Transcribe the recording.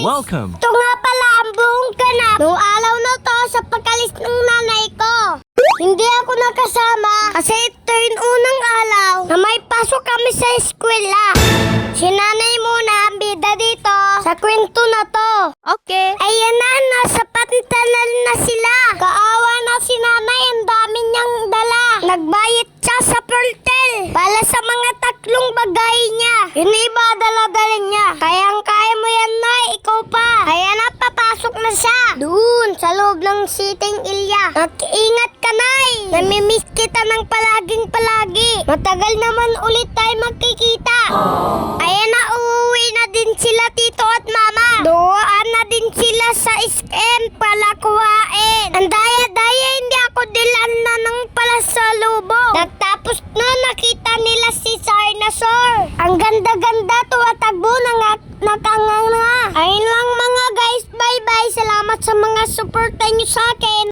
Welcome! Ito nga pala ang buong ganap nung araw na to sa pagkalis ng nanay ko. Hindi ako nakasama kasi ito yung unang araw na may pasok kami sa eskwela. Si nanay muna ang bida dito sa kwento na to. Okay. Ayan na, nasa patintalan na sila. Kaawa na si nanay, ang dami niyang dala. Nagbayad siya sa portal para sa mga tatlong bagay niya. Yung iba, dala-dala niya. Kayang-kaya mo yan, nay, ikaw pa. Kaya na, papasok na siya. Doon, sa loob ng siting Ilya. Mag-ingat ka, nay. Namimiss kita ng palaging-palagi. Matagal naman ulit tayo magkikita. Ayan na, uuwi na din sila, tito at mama. Doon na din sila sa SM palakuhain. Ang daya-daya, hindi ako dilan na ng palasalubong. Nagtapos na, nakita nila si Sarnasor. Ang ganda-ganda, tuwatagbo na nakanganga. Ayun lang mga guys, bye-bye. Salamat sa mga suporta nyo sa akin.